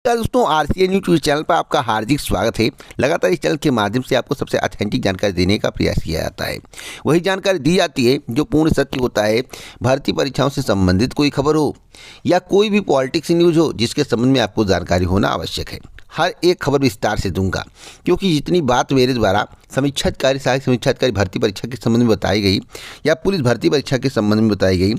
नमस्कार दोस्तों, RCA news channel पर आपका हार्दिक स्वागत है। लगातार इस चैनल के माध्यम से आपको सबसे ऑथेंटिक जानकारी देने का प्रयास किया जाता है। वही जानकारी दी जाती है जो पूर्ण सत्य होता है। भर्ती परीक्षाओं से संबंधित कोई खबर हो या कोई भी पॉलिटिक्स न्यूज़ हो जिसके संबंध में आपको जानकारी होना आवश्यक है, हर एक खबर विस्तार से दूंगा, क्योंकि जितनी बात मेरे द्वारा समीक्षाधिकारी सहायक समीक्षाधिकारी भर्ती परीक्षा के संबंध में बताई गई या पुलिस भर्ती परीक्षा के संबंध में बताई गई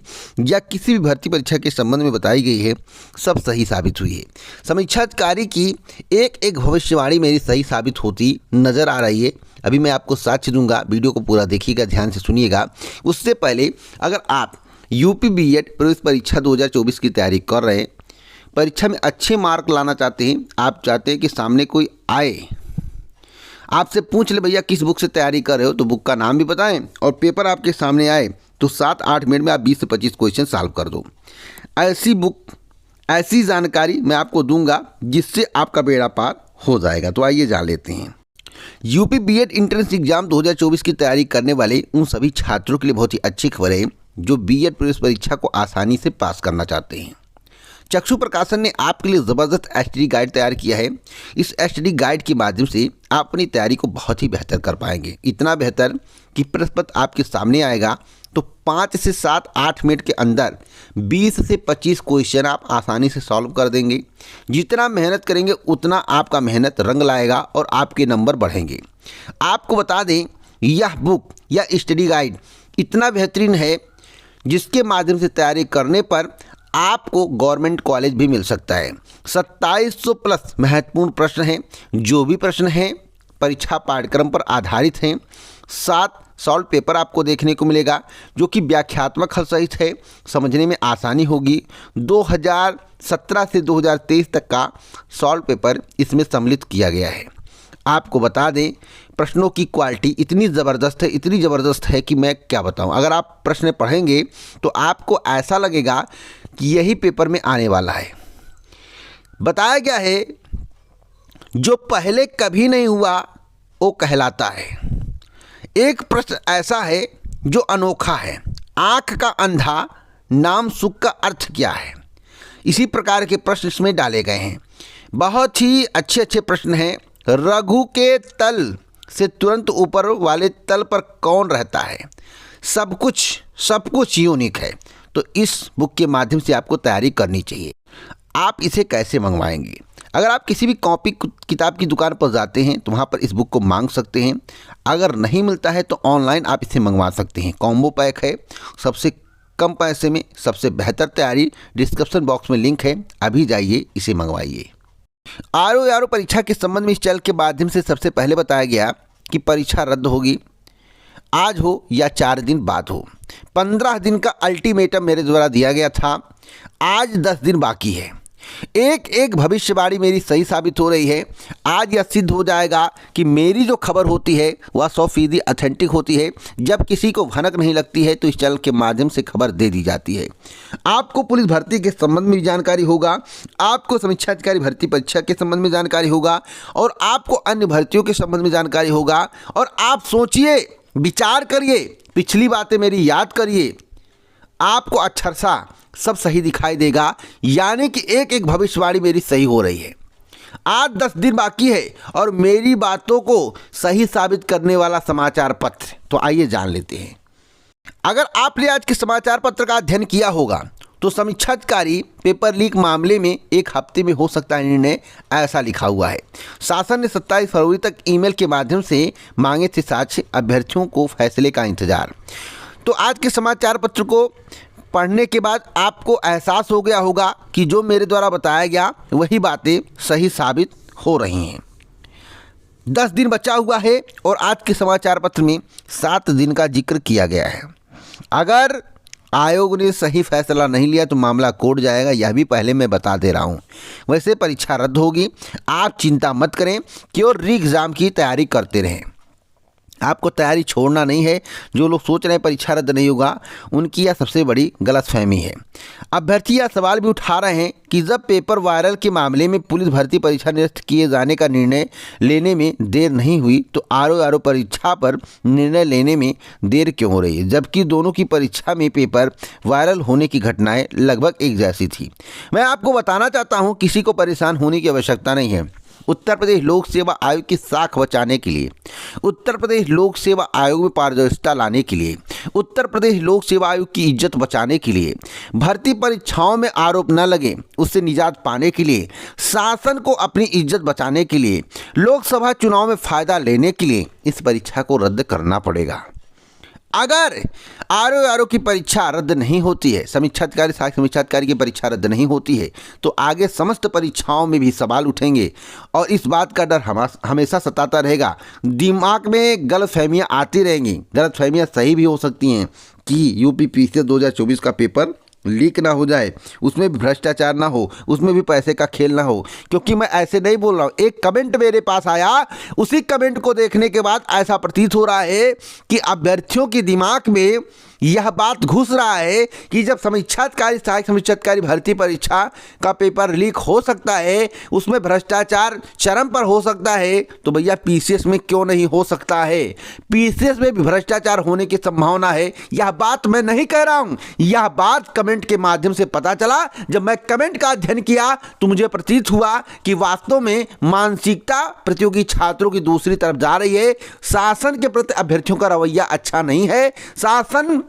या किसी भी भर्ती परीक्षा के संबंध में बताई गई है, सब सही साबित हुई है। समीक्षाधिकारी की एक एक भविष्यवाणी मेरी सही साबित होती नज़र आ रही है। अभी मैं आपको साक्ष्य दूंगा, वीडियो को पूरा देखिएगा, ध्यान से सुनिएगा। उससे पहले अगर आप यूपी बीएड प्रवेश परीक्षा 2024 की तैयारी कर रहे हैं, परीक्षा में अच्छे मार्क लाना चाहते हैं, आप चाहते हैं कि सामने कोई आए आपसे पूछ ले भैया किस बुक से तैयारी कर रहे हो, तो बुक का नाम भी बताएं और पेपर आपके सामने आए तो 7-8 मिनट में आप 20 से 25 क्वेश्चन सॉल्व कर दो। ऐसी बुक, ऐसी जानकारी मैं आपको दूंगा जिससे आपका बेड़ा पार हो जाएगा। तो आइए जान लेते हैं। यूपी बीएड एंट्रेंस एग्जाम 2024 की तैयारी करने वाले उन सभी छात्रों के लिए बहुत ही अच्छी खबर है जो बीएड प्रवेश परीक्षा को आसानी से पास करना चाहते हैं। चक्षु प्रकाशन ने आपके लिए ज़बरदस्त एसटीडी गाइड तैयार किया है। इस एसटीडी गाइड के माध्यम से आप अपनी तैयारी को बहुत ही बेहतर कर पाएंगे। इतना बेहतर कि प्रश्न पत्र आपके सामने आएगा तो 5 से 7-8 मिनट के अंदर 20 से 25 क्वेश्चन आप आसानी से सॉल्व कर देंगे। जितना मेहनत करेंगे उतना आपका मेहनत रंग लाएगा और आपके नंबर बढ़ेंगे। आपको बता दें, यह बुक या स्टडी गाइड इतना बेहतरीन है जिसके माध्यम से तैयारी करने पर आपको गवर्नमेंट कॉलेज भी मिल सकता है। 2700 प्लस महत्वपूर्ण प्रश्न हैं। जो भी प्रश्न हैं परीक्षा पाठ्यक्रम पर आधारित हैं। 7 सॉल्व पेपर आपको देखने को मिलेगा जो कि व्याख्यात्मक हल सहित है, समझने में आसानी होगी। 2017 से 2023 तक का सॉल्व पेपर इसमें सम्मिलित किया गया है। आपको बता दें, प्रश्नों की क्वालिटी इतनी ज़बरदस्त है कि मैं क्या बताऊं। अगर आप प्रश्न पढ़ेंगे तो आपको ऐसा लगेगा कि यही पेपर में आने वाला है। बताया गया है जो पहले कभी नहीं हुआ वो कहलाता है। एक प्रश्न ऐसा है जो अनोखा है, आँख का अंधा नाम सुख का अर्थ क्या है। इसी प्रकार के प्रश्न इसमें डाले गए हैं। बहुत ही अच्छे प्रश्न हैं। रघु के तल से तुरंत ऊपर वाले तल पर कौन रहता है। सब कुछ यूनिक है। तो इस बुक के माध्यम से आपको तैयारी करनी चाहिए। आप इसे कैसे मंगवाएंगे? अगर आप किसी भी कॉपी किताब की दुकान पर जाते हैं तो वहाँ पर इस बुक को मांग सकते हैं। अगर नहीं मिलता है तो ऑनलाइन आप इसे मंगवा सकते हैं। कॉम्बो पैक है, सबसे कम पैसे में सबसे बेहतर तैयारी। डिस्क्रिप्शन बॉक्स में लिंक है, अभी जाइए इसे मंगवाइए। आरओ परीक्षा के संबंध में इस चैनल के माध्यम से सबसे पहले बताया गया कि परीक्षा रद्द होगी, आज हो या 4 दिन बाद हो। 15 दिन का अल्टीमेटम मेरे द्वारा दिया गया था। आज 10 दिन बाकी है। एक एक भविष्यवाणी मेरी सही साबित हो रही है। आज यह सिद्ध हो जाएगा कि मेरी जो खबर होती है वह 100% ऑथेंटिक होती है। जब किसी को भनक नहीं लगती है तो इस चैनल के माध्यम से खबर दे दी जाती है। आपको पुलिस भर्ती के संबंध में जानकारी होगा, आपको समीक्षाधिकारी भर्ती परीक्षा के संबंध में जानकारी होगा और आपको अन्य भर्तियों के संबंध में जानकारी होगा। और आप सोचिए, विचार करिए, पिछली बातें मेरी याद करिए, आपको अक्षरशः सब सही दिखाई देगा। यानी कि एक एक भविष्यवाणी मेरी सही हो रही है। आज 10 दिन बाकी है और मेरी बातों को सही साबित करने वाला समाचार पत्र, तो आइए जान लेते हैं। अगर आपने आज के समाचार पत्र का अध्ययन किया होगा तो समीक्षाधिकारी पेपर लीक मामले में 1 हफ्ते में हो सकता है निर्णय, ऐसा लिखा हुआ है। शासन ने 27 फरवरी तक ईमेल के माध्यम से मांगे थे साक्ष्य, अभ्यर्थियों को फैसले का इंतजार। तो आज के समाचार पत्र को पढ़ने के बाद आपको एहसास हो गया होगा कि जो मेरे द्वारा बताया गया वही बातें सही साबित हो रही हैं। 10 दिन बचा हुआ है और आज के समाचार पत्र में 7 दिन का जिक्र किया गया है। अगर आयोग ने सही फैसला नहीं लिया तो मामला कोर्ट जाएगा, यह भी पहले मैं बता दे रहा हूँ। वैसे परीक्षा रद्द होगी, आप चिंता मत करें, केवल री एग्ज़ाम की तैयारी करते रहें। आपको तैयारी छोड़ना नहीं है। जो लोग सोच रहे हैं परीक्षा रद्द नहीं होगा, उनकी यह सबसे बड़ी गलतफहमी है। अभ्यर्थी यह सवाल भी उठा रहे हैं कि जब पेपर वायरल के मामले में पुलिस भर्ती परीक्षा निरस्त किए जाने का निर्णय लेने में देर नहीं हुई तो आरओ परीक्षा पर निर्णय लेने में देर क्यों हो रही है, जबकि दोनों की परीक्षा में पेपर वायरल होने की घटनाएं लगभग एक जैसी थी। मैं आपको बताना चाहता हूं, किसी को परेशान होने की आवश्यकता नहीं है। उत्तर प्रदेश लोक सेवा आयोग की साख बचाने के लिए, उत्तर प्रदेश लोक सेवा आयोग में पारदर्शिता लाने के लिए, उत्तर प्रदेश लोक सेवा आयोग की इज्जत बचाने के लिए, भर्ती परीक्षाओं में आरोप न लगे उससे निजात पाने के लिए, शासन को अपनी इज्जत बचाने के लिए, लोकसभा चुनाव में फायदा लेने के लिए इस परीक्षा को रद्द करना पड़ेगा। अगर आरओ की परीक्षा रद्द नहीं होती है, समीक्षाधिकारी सहायक समीक्षाधिकारी की परीक्षा रद्द नहीं होती है, तो आगे समस्त परीक्षाओं में भी सवाल उठेंगे और इस बात का डर हमेशा सताता रहेगा। दिमाग में गलतफहमियां आती रहेंगी। गलतफहमियां सही भी हो सकती हैं कि यूपी पीसीएस 2024 का पेपर लीक ना हो जाए, उसमें भी भ्रष्टाचार ना हो, उसमें भी पैसे का खेल ना हो। क्योंकि मैं ऐसे नहीं बोल रहा हूँ, एक कमेंट मेरे पास आया, उसी कमेंट को देखने के बाद ऐसा प्रतीत हो रहा है कि अभ्यर्थियों के दिमाग में यह बात घुस रहा है कि जब समीक्षाधिकारी सहायक समीक्षाधिकारी भर्ती परीक्षा का पेपर लीक हो सकता है, उसमें भ्रष्टाचार चरम पर हो सकता है, तो भैया पीसीएस में क्यों नहीं हो सकता है। पीसीएस में भी भ्रष्टाचार होने की संभावना है। यह बात मैं नहीं कह रहा हूं, यह बात कमेंट के माध्यम से पता चला। जब मैं कमेंट का अध्ययन किया तो मुझे प्रतीत हुआ कि वास्तव में मानसिकता प्रतियोगी छात्रों की दूसरी तरफ जा रही है। शासन के प्रति अभ्यर्थियों का रवैया अच्छा नहीं है। शासन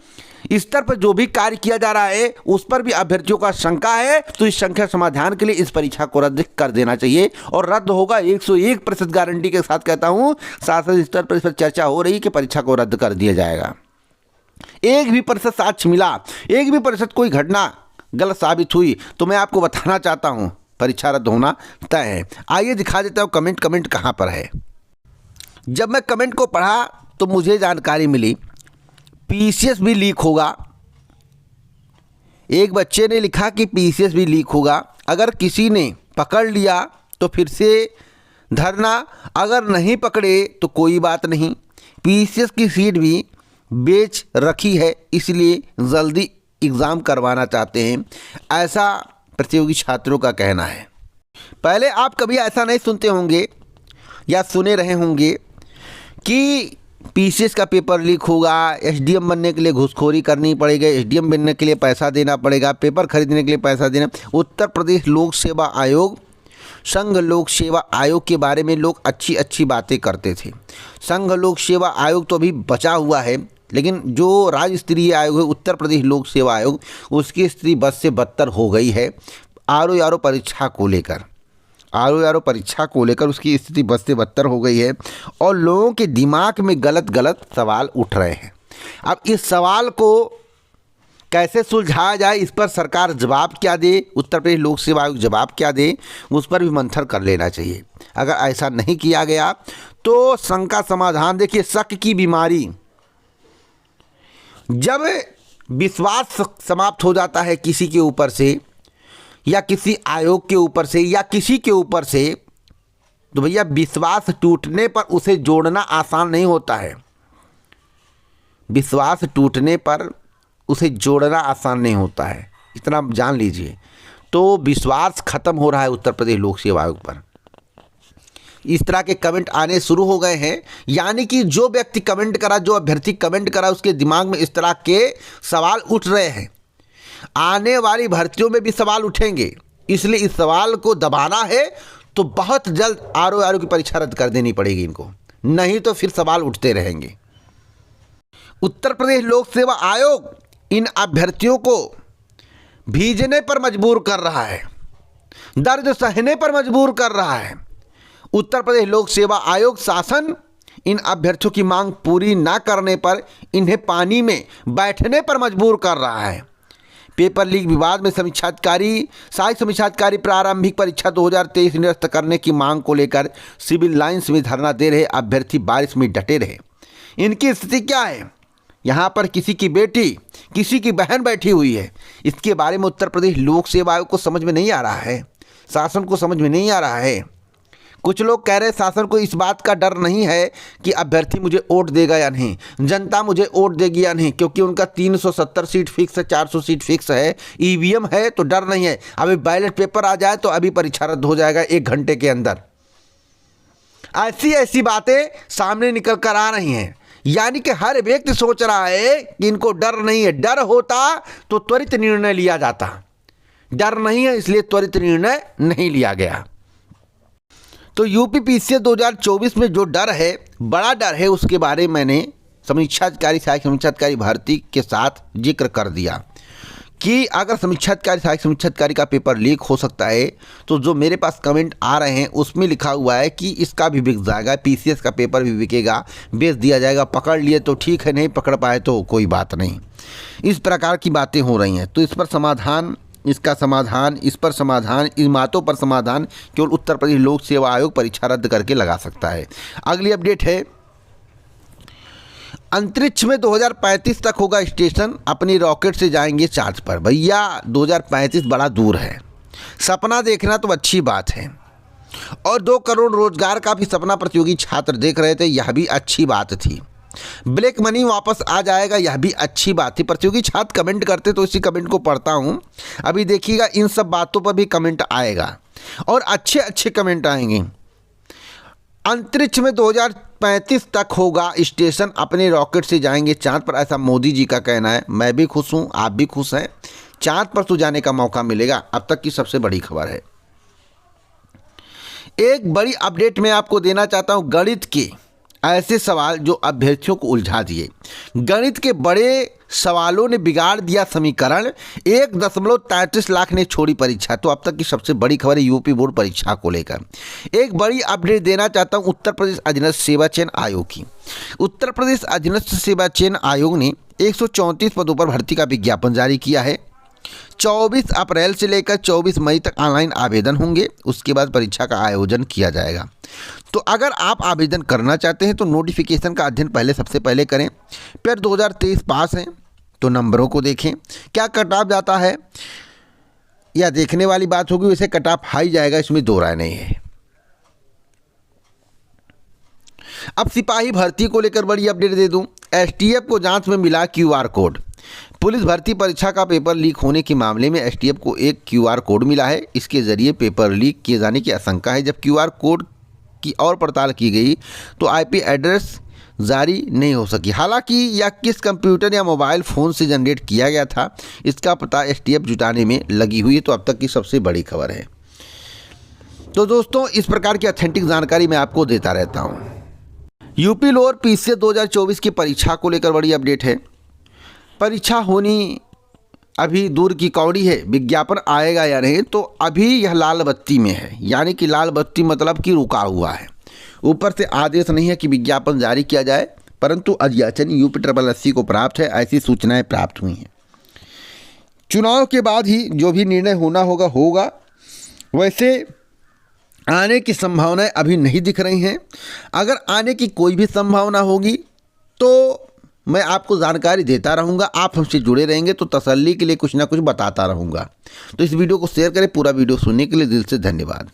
स्तर पर जो भी कार्य किया जा रहा है उस पर भी अभ्यर्थियों का शंका है, तो इस शंका समाधान के लिए इस परीक्षा को रद्द कर देना चाहिए और रद्द होगा 101% गारंटी के साथ कहता हूं। शासन स्तर पर इस पर चर्चा हो रही कि परीक्षा को रद्द कर दिया जाएगा। 1% साक्ष्य मिला, 1% कोई घटना गलत साबित हुई तो मैं आपको बताना चाहता हूं परीक्षा रद्द होना तय है। आइए दिखा देता हूं कमेंट कहां पर है। जब मैं कमेंट को पढ़ा तो मुझे जानकारी मिली पीसीएस भी लीक होगा। एक बच्चे ने लिखा कि पीसीएस भी लीक होगा। अगर किसी ने पकड़ लिया तो फिर से धरना, अगर नहीं पकड़े तो कोई बात नहीं। पीसीएस की सीट भी बेच रखी है, इसलिए जल्दी एग्ज़ाम करवाना चाहते हैं, ऐसा प्रतियोगी छात्रों का कहना है। पहले आप कभी ऐसा नहीं सुनते होंगे या सुने रहे होंगे कि पीसीएस का पेपर लीक होगा, एसडीएम बनने के लिए घूसखोरी करनी पड़ेगी, एसडीएम बनने के लिए पैसा देना पड़ेगा, पेपर खरीदने के लिए पैसा देना। उत्तर प्रदेश लोक सेवा आयोग, संघ लोक सेवा आयोग के बारे में लोग अच्छी अच्छी बातें करते थे। संघ लोक सेवा आयोग तो अभी बचा हुआ है, लेकिन जो राज्य स्तरीय आयोग है उत्तर प्रदेश लोक सेवा आयोग, उसकी स्थिति बद से बदतर हो गई है। आरओ परीक्षा को लेकर परीक्षा को लेकर उसकी स्थिति बद से बदतर हो गई है और लोगों के दिमाग में गलत सवाल उठ रहे हैं। अब इस सवाल को कैसे सुलझाया जाए, इस पर सरकार जवाब क्या दे, उत्तर प्रदेश लोक सेवा आयोग जवाब क्या दे, उस पर भी मंथन कर लेना चाहिए। अगर ऐसा नहीं किया गया तो शंका समाधान, देखिए शक की बीमारी, जब विश्वास समाप्त हो जाता है किसी के ऊपर से या किसी आयोग के ऊपर से या किसी के ऊपर से, तो भैया विश्वास टूटने पर उसे जोड़ना आसान नहीं होता है। विश्वास टूटने पर उसे जोड़ना आसान नहीं होता है, इतना जान लीजिए। तो विश्वास खत्म हो रहा है उत्तर प्रदेश लोक सेवा आयोग पर। इस तरह के कमेंट आने शुरू हो गए हैं, यानी कि जो व्यक्ति कमेंट करा, जो अभ्यर्थी कमेंट करा, उसके दिमाग में इस तरह के सवाल उठ रहे हैं। आने वाली भर्तियों में भी सवाल उठेंगे, इसलिए इस सवाल को दबाना है तो बहुत जल्द आरओ की परीक्षा रद्द कर देनी पड़ेगी इनको, नहीं तो फिर सवाल उठते रहेंगे। उत्तर प्रदेश लोक सेवा आयोग इन अभ्यर्थियों को भीजने पर मजबूर कर रहा है, दर्द सहने पर मजबूर कर रहा है। उत्तर प्रदेश लोक सेवा आयोग शासन इन अभ्यर्थियों की मांग पूरी ना करने पर इन्हें पानी में बैठने पर मजबूर कर रहा है। पेपर लीक विवाद में समीक्षाधिकारी सहायक समीक्षाधिकारी प्रारंभिक परीक्षा 2023 निरस्त करने की मांग को लेकर सिविल लाइंस में धरना दे रहे अभ्यर्थी बारिश में डटे रहे। इनकी स्थिति क्या है? यहाँ पर किसी की बेटी, किसी की बहन बैठी हुई है। इसके बारे में उत्तर प्रदेश लोक सेवा आयोग को समझ में नहीं आ रहा है, शासन को समझ में नहीं आ रहा है। कुछ लोग कह रहे शासन को इस बात का डर नहीं है कि अभ्यर्थी मुझे वोट देगा या नहीं, जनता मुझे वोट देगी या नहीं, क्योंकि उनका 370 सीट फिक्स है, 400 सीट फिक्स है, ईवीएम है, तो डर नहीं है। अभी बैलेट पेपर आ जाए तो अभी परीक्षा रद्द हो जाएगा 1 घंटे के अंदर। ऐसी ऐसी बातें सामने निकल कर आ रही हैं, यानी कि हर व्यक्ति सोच रहा है कि इनको डर नहीं है। डर होता तो त्वरित निर्णय लिया जाता, डर नहीं है इसलिए त्वरित निर्णय नहीं लिया गया। तो यूपी पीसीएस 2024 में जो डर है, बड़ा डर है, उसके बारे में मैंने समीक्षाधिकारी सहायक समीक्षाधिकारी भर्ती के साथ जिक्र कर दिया कि अगर समीक्षाधिकारी सहायक समीक्षाधिकारी का पेपर लीक हो सकता है, तो जो मेरे पास कमेंट आ रहे हैं उसमें लिखा हुआ है कि इसका भी बिक जाएगा, पीसीएस का पेपर भी बिकेगा, बेच दिया जाएगा, पकड़ लिए तो ठीक है, नहीं पकड़ पाए तो कोई बात नहीं। इस प्रकार की बातें हो रही हैं। तो इस पर समाधान, इसका समाधान, इस पर समाधान, इन बातों पर समाधान केवल उत्तर प्रदेश लोक सेवा आयोग परीक्षा रद्द करके लगा सकता है। अगली अपडेट है, अंतरिक्ष में 2035 तक होगा स्टेशन, अपनी रॉकेट से जाएंगे चांद पर। भैया 2035 बड़ा दूर है, सपना देखना तो अच्छी बात है, और 2 करोड़ रोजगार का भी सपना प्रतियोगी छात्र देख रहे थे, यह भी अच्छी बात थी। ब्लैक मनी वापस आ जाएगा, यह भी अच्छी बात थी। प्रतियोगी छात्र कमेंट करते तो इसी कमेंट को पढ़ता हूँ। अभी देखिएगा इन सब बातों पर भी कमेंट आएगा और अच्छे अच्छे कमेंट आएंगे। अंतरिक्ष में 2035 तक होगा स्टेशन, अपने रॉकेट से जाएंगे चांद पर, ऐसा मोदी जी का कहना है। मैं भी खुश हूँ, आप भी खुश हैं। चांद पर तो जाने का मौका मिलेगा। अब तक की सबसे बड़ी खबर है। एक बड़ी अपडेट मैं आपको देना चाहता हूँ, गणित के ऐसे सवाल जो अभ्यर्थियों को उलझा दिए। गणित के बड़े सवालों ने बिगाड़ दिया समीकरण, 1.33 लाख ने छोड़ी परीक्षा। तो अब तक की सबसे बड़ी खबर है यूपी बोर्ड परीक्षा को लेकर। एक बड़ी अपडेट देना चाहता हूं उत्तर प्रदेश अधीनस्थ सेवा चयन आयोग की। उत्तर प्रदेश अधीनस्थ सेवा चयन आयोग ने 134 पदों पर भर्ती का विज्ञापन जारी किया है। 24 अप्रैल से लेकर 24 मई तक ऑनलाइन आवेदन होंगे, उसके बाद परीक्षा का आयोजन किया जाएगा। तो अगर आप आवेदन करना चाहते हैं तो नोटिफिकेशन का अध्ययन सबसे पहले करें। फिर 2023 पास हैं तो नंबरों को देखें, क्या कट ऑफ जाता है या देखने वाली बात होगी। वैसे कट ऑफ हाई जाएगा, इसमें दो राय नहीं है। अब सिपाही भर्ती को लेकर बड़ी अपडेट दे दूं। एसटीएफ को जांच में मिला क्यूआर कोड। पुलिस भर्ती परीक्षा का पेपर लीक होने के मामले में एसटीएफ को एक क्यूआर कोड मिला है। इसके जरिए पेपर लीक किए जाने की आशंका है। जब क्यूआर कोड की और पड़ताल की गई तो आईपी एड्रेस जारी नहीं हो सकी। हालांकि यह किस कंप्यूटर या मोबाइल फ़ोन से जनरेट किया गया था, इसका पता एसटीएफ जुटाने में लगी हुई है। तो अब तक की सबसे बड़ी खबर है। तो दोस्तों, इस प्रकार की ऑथेंटिक जानकारी मैं आपको देता रहता हूँ। यूपी लोअर पीसीएस 2024 की परीक्षा को लेकर बड़ी अपडेट है। परीक्षा होनी अभी दूर की कौड़ी है, विज्ञापन आएगा या नहीं तो अभी यह लाल बत्ती में है। यानी कि लाल बत्ती मतलब कि रुका हुआ है, ऊपर से आदेश नहीं है कि विज्ञापन जारी किया जाए, परंतु अध्याचन UPSSC को प्राप्त है, ऐसी सूचनाएं प्राप्त हुई हैं। चुनाव के बाद ही जो भी निर्णय होना होगा। वैसे आने की संभावनाएं अभी नहीं दिख रही हैं। अगर आने की कोई भी संभावना होगी तो मैं आपको जानकारी देता रहूँगा। आप हमसे जुड़े रहेंगे तो तसल्ली के लिए कुछ ना कुछ बताता रहूँगा। तो इस वीडियो को शेयर करें। पूरा वीडियो सुनने के लिए दिल से धन्यवाद।